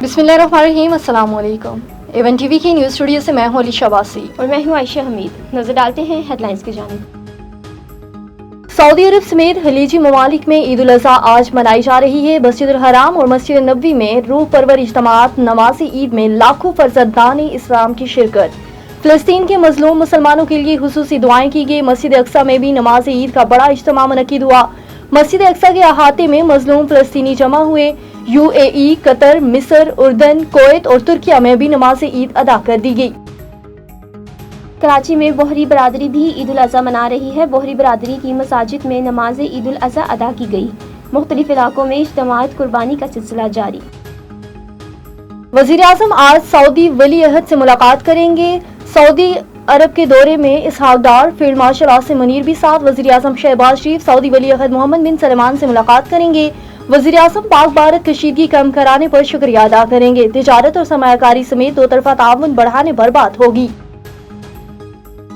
बिस्मिल्लाहिर्रहमानिर्रहीम, अस्सलाम वालेकुम। एवन टीवी की न्यूज़ स्टूडियो से मैं हूं अलीशा वासी और मैं हूं आयशा हमीद। नजर डालते हैं हेडलाइंस की जानिब। सऊदी अरब समेत खलीजी ममालिक में ईद उल अज़हा आज मनाई जा रही है। मस्जिद हराम और मस्जिद नबवी में रूह परवर इज्तिमात नमाज ईद में लाखों फर्जंदान इस्लाम की शिरकत। फिलिस्तीन के मजलूम मुसलमानों के लिए खुसूसी दुआएं की गई। मस्जिद अक्सा में भी नमाज ईद का बड़ा इज्तिमा मुनक्किद हुआ। मस्जिद अक्सा के अहाते में मजलूम फिलिस्तीनी जमा हुए। UAE, कतर, मिस्र, उर्दन, कुवैत और तुर्किया में भी नमाज ईद अदा कर दी गई। कराची में बोहरी बरादरी भी ईद उल अज़हा मना रही है। बोहरी बरादरी की मसाजिद में नमाज ईद उल अज़हा अदा की गई। मुख्तलिफ इलाकों में इज्तिमात कुर्बानी का सिलसिला जारी। वज़ीर आज़म आज सऊदी वली अहद से मुलाकात करेंगे। सऊदी अरब के दौरे में इसहाक डार, फील्ड मार्शल आसिम मुनीर भी साथ। वज़ीर आज़म शहबाज शरीफ सऊदी वली अहद मोहम्मद बिन सलमान से मुलाकात करेंगे। वज़ीर आज़म पाक भारत कशीदगी कम कराने पर शुक्रिया अदा करेंगे। तिजारत और सरमायाकारी समेत दो तरफा ताउन बढ़ाने पर बात होगी।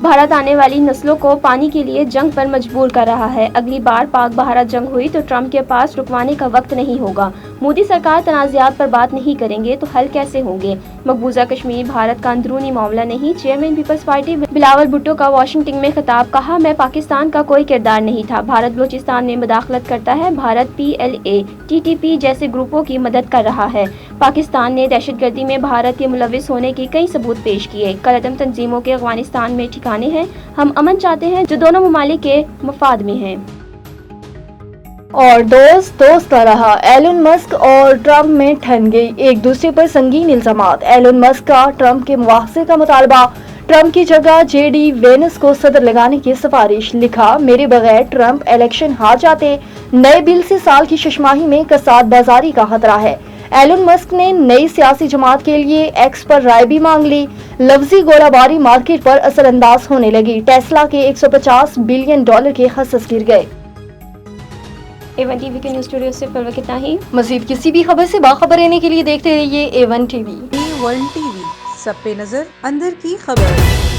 भारत आने वाली नस्लों को पानी के लिए जंग पर मजबूर कर रहा है। अगली बार पाक भारत जंग हुई तो ट्रंप के पास रुकवाने का वक्त नहीं होगा। मोदी सरकार तनाज़ात पर बात नहीं करेंगे तो हल कैसे होंगे। मकबूजा कश्मीर भारत का अंदरूनी मामला नहीं। चेयरमैन पीपल्स पार्टी बिलावल भुट्टो का वाशिंगटन में खिताब। कहा, मैं पाकिस्तान का कोई किरदार नहीं था। भारत बलूचिस्तान में मुदाखलत करता है। भारत PLA, TTP जैसे ग्रुपों की मदद कर रहा है। पाकिस्तान ने दहशतगर्दी में भारत के मुलविस होने के कई सबूत पेश किए। कलअदम तंजीमों के अफगानिस्तान में ठिकाने हैं। हम अमन चाहते हैं जो दोनों ममालिक के मफाद में है। और दोस्त न रहा। एलन मस्क और ट्रंप में ठन गई एक दूसरे पर संगीन इल्जामात। एलन मस्क का ट्रंप के मुआवजे का मुतालबा। ट्रंप की जगह JD वेनस को सदर लगाने की सिफारिश। लिखा, मेरे बगैर ट्रंप इलेक्शन हार जाते। नए बिल से साल की शशमाही में कसाद बाजारी का खतरा है। एलन मस्क ने नई सियासी जमात के लिए एक्स पर राय भी मांग ली। लफ्जी गोलाबारी मार्केट पर असरअंदाज होने लगी। टेस्ला के $150 बिलियन के खसस गिर गए। A1 TV के न्यूज़ स्टूडियो से फिलहाल कितना ही। मज़ीद किसी भी खबर से बाखबर रहने के लिए देखते रहिए A1 TV। A1 TV, सब पे नजर, अंदर की खबर।